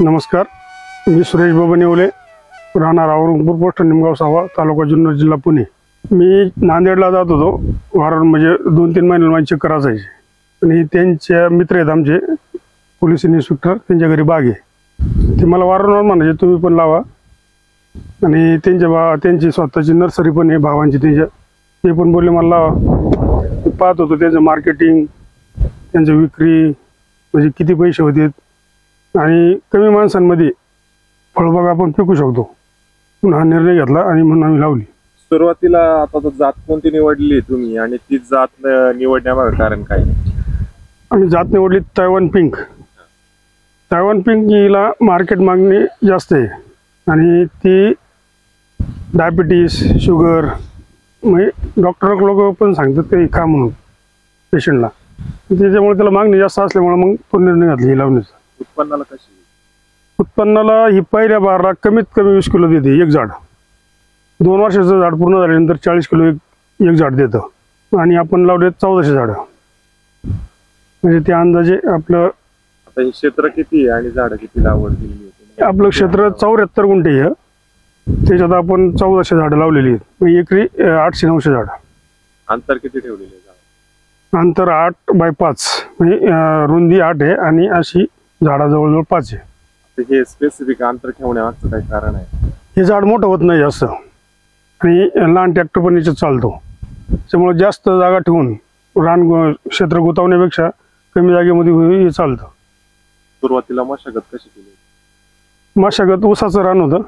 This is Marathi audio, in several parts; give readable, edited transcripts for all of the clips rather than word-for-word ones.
नमस्कार, मी सुरेश बाबा नेवले, राहणार औरंगपूर पोस्ट निमगाव सावा, तालुका जुन्नर, जिल्हा पुणे। मी नांदेडला जात होतो वारंवार, म्हणजे 2-3 महिन्याला माझी चक्कर असायची। आणि त्यांचे मित्र आहेत आमचे पोलीस इन्स्पेक्टर, त्यांच्या घरी बाग आहे। ते मला वारंवार म्हणायचे तुम्ही पण लावा। आणि त्यांची स्वतःची नर्सरी पण आहे भावांची त्यांच्या, ते पण बोलले मला लावा। पाहत होतो त्यांचं मार्केटिंग, त्यांची विक्री, म्हणजे किती पैसे होते आणि कमी माणसांमध्ये फळबाग आपण पिकू शकतो, म्हणून हा निर्णय घेतला आणि म्हणून आम्ही लावली। सुरुवातीला आता तो जात कोणती निवडली तुम्ही आणि ती जात निवडण्यामागे कारण काय? आम्ही जात निवडली तैवान पिंक। तैवान पिंक हिला मार्केट मागणी जास्त आहे आणि ती डायबिटीस, शुगर, म्हणजे डॉक्टर लोक पण सांगतात काही खा म्हणून पेशंटला, त्याच्यामुळे त्याला मागणी जास्त असल्यामुळे मग तो निर्णय घेतला ही लावण्याचा। उत्पन्नाला कशी? उत्पन्नाला ही पहिल्या बारला कमीत कमी 20 किलो देते एक झाड। 2 वर्षाचं झाड पूर्ण झाल्यानंतर 40 किलो एक झाड देतं आणि आपण लावले 1400 झाड, म्हणजे ते अंदाजे आपलं। आता हे क्षेत्र किती आहे आणि झाडं किती लागवड केली? आपलं क्षेत्र 74 गुंठे आहे, त्याच्यात आपण 1400 झाडं लावलेली आहेत, म्हणजे एकरी 800-900 झाड। अंतर किती ठेवलेले आहे? अंतर 8x5, म्हणजे रुंदी 8 आहे आणि अशी झाडा जवळजवळ 5 आहे। हे स्पेसिफिक अंतर ठेवण्यामागचं काही कारण आहे? हे झाड मोठं होत नाही जास्त आणि लहान ट्रॅक्टर पण याच्यात चालतो, त्यामुळे जास्त जागा ठेवून रान क्षेत्र गुंतवण्यापेक्षा कमी जागेमध्ये हे चालतं। सुरुवातीला मशागत कशी केली? मशागत ऊसाचं रान होतं,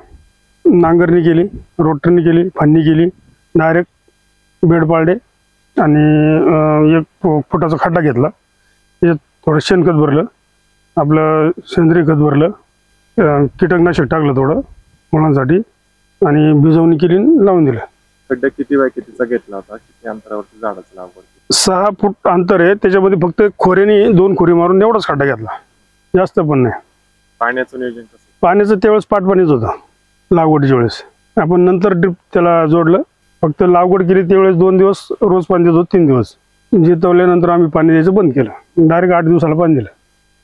नांगरणी केली, रोटरनी केली, फन्नी केली, डायरेक्ट बेड पाडले आणि 1 फुटाचा खड्डा घेतला, त्याच्यात थोडं शेणखत भरलं, आपलं सेंद्रिय खत भरलं, कीटकनाशक टाकलं थोडं मुलांसाठी आणि भिजवणी केली, लावून दिलं। खड्डा किती बाय कितीचा घेतला होता? किती अंतरावरती झाडाची लागवड? 6 फूट अंतर आहे, त्याच्यामध्ये फक्त खोऱ्याने 2 खोरी मारून एवढाच खड्डा घेतला, जास्त पण नाही। पाण्याचं नियोजन कसं? पाण्याचं त्यावेळेस पाटपाणीच होतं लागवडीच्या वेळेस, आपण नंतर ड्रिप त्याला जोडलं। फक्त लागवड केली त्यावेळेस 2 दिवस रोज पाणी देतो, 3 दिवस जितवल्यानंतर आम्ही पाणी द्यायचं बंद केलं, डायरेक्ट 8 दिवसाला पाणी दिलं।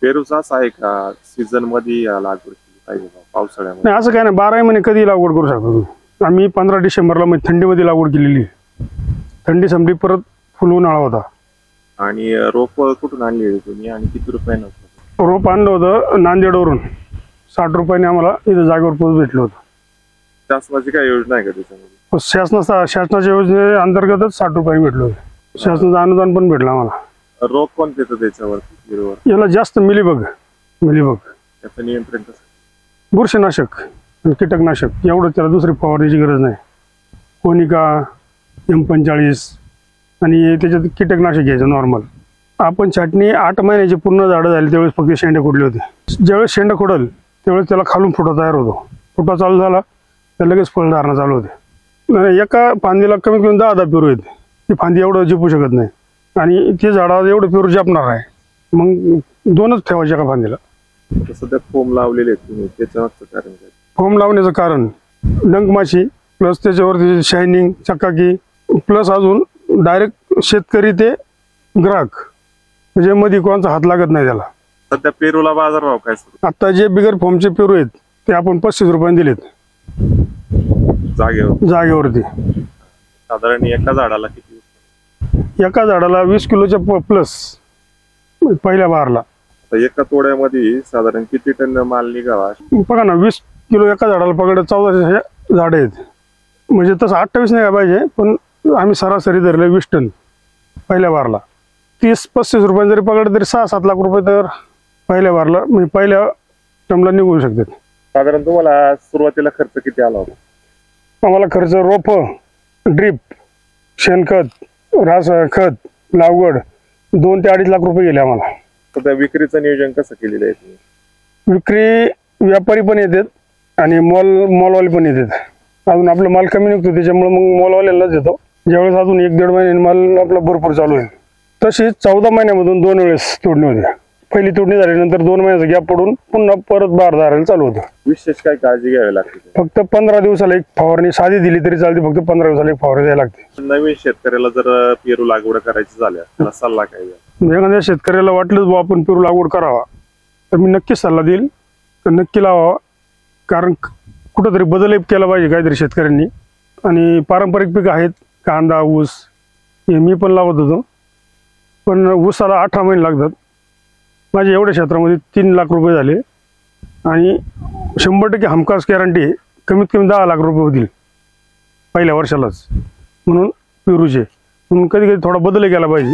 पेरूचा असं आहे का सीझन मध्ये लागवड केली पाहिजे पावसाळ्यामध्ये? नाही, असं काय नाही, 12 महिने कधी लागवड करू शकतो तुम्ही। आम्ही 15 डिसेंबरला म्हणजे थंडीमध्ये लागवड केलेली, थंडी संपली, परत फुल उन्हाळा होता। आणि रोप कुठून आणली तुम्ही आणि किती रुपयानं? रोप आणलं होतं नांदेडवरून, 60 रुपयाने आम्हाला इथं जागेवर पोच भेटलं होतं। शासनाची काय योजना आहे का त्याच्यामध्ये? शासनाच्या योजने अंतर्गतच 60 रुपये भेटलं होतं, शासनाचं अनुदान पण भेटलं आम्हाला। रोग कोणते येतं त्याच्यावरती? याला जास्त मिलीबग त्याचं नियंत्रण कसं? बुरशीनाशक आणि कीटकनाशक, एवढं, त्याला दुसरी फवारणीची गरज नाही। कोनिका, M45 आणि त्याच्यात कीटकनाशक घ्यायचं नॉर्मल। आपण छाटणी 8 महिन्याची पूर्ण झाडं झाली त्यावेळेस फक्त शेंडे खोडले होते। ज्यावेळेस शेंडा खोडल त्यावेळेस त्याला खालून फुटा तयार होतो, फुटा चालू झाला तर लगेच फळधारणा चालू होते। एका फांदीला कमीत कमी 10 पेरू येते, ती फांदी एवढं जिपू शकत नाही आणि ते झाडाला एवढं पेरू जपणार आहे, मग 2च ठेवायचे एका फांदीला। सध्या फोम लावलेले आहेत तुम्ही, त्याच्यावरचं कारण काय? फोम लावण्याचं कारण डंकमाशी प्लस त्याच्यावरती शायनिंग, चकाकी, प्लस अजून डायरेक्ट शेतकरी ते ग्राहक, म्हणजे मध्ये कोणाचा हात लागत नाही त्याला। सध्या पेरूला बाजारभाव काय? आता जे बिगर फॉर्मचे पेरू आहेत ते आपण 35 रुपयाने दिलेत जागेवरती। साधारण एका झाडाला किती? एका झाडाला 20 किलोच्या प्लस पहिल्या बारला। एका तोड्यामध्ये साधारण किती टन माल निघावा? बघा ना, 20 किलो एका झाडाला पकडे 1400 झाडं आहेत, म्हणजे तसं 28 नाही पाहिजे, पण आम्ही सरासरी धरले 20 टन पहिल्या बारला। 30-35 रुपये जरी पकडले तरी 6-7 लाख रुपये तर पहिल्या बारला, म्हणजे पहिल्या टर्मला निघू शकतात। साधारण तुम्हाला सुरुवातीला खर्च किती आला होता? आम्हाला खर्च रोप, ड्रीप, शेणखत, रास खत, लागवड 2 ते 2.5 लाख रुपये गेले आम्हाला। सध्या विक्रीचं नियोजन कसं केलेलं आहे तुम्ही? विक्री व्यापारी पण येतात आणि मॉलवाले पण येतात। अजून आपला माल कमी निघतो त्याच्यामुळे मग मॉलवाल्यालाच देतो। ज्यावेळेस अजून 1-1.5 महिन्याने माल आपला भरपूर चालू आहे। तशी 14 महिन्यामधून 2 वेळेस तोडणी होती। पहिली तोडणी झाल्यानंतर 2 महिन्याचा गॅप पडून पुन्हा परत बार धरायला चालू होतं। विशेष काय काळजी घ्यावी लागते? फक्त 15 दिवसाला एक फवारणी साधी दिली तरी चालते, फक्त 15 दिवसाला एक फवारणी द्यायला लागते। नवीन शेतकऱ्याला जर पेरू लागवड करायची झाल्या त्याला सल्ला काय द्याल? एखाद्या शेतकऱ्याला वाटलं आपण पेरू लागवड करावा तर मी नक्कीच सल्ला देईल, तर नक्की लावावा, कारण कुठंतरी बदल केला पाहिजे काहीतरी शेतकऱ्यांनी. आणि पारंपरिक पिकं आहेत, कांदा, ऊस, हे मी पण लावत होतो, पण ऊसाला 18 महिने लागतात. माझ्या एवढ्या क्षेत्रामध्ये 3 लाख रुपये झाले आणि 100% हमखास गॅरंटी आहे, कमीत कमी 10 लाख रुपये होतील पहिल्या वर्षालाच. म्हणून पेरूचे म्हणून कधी कधी थोडा बदल केला पाहिजे.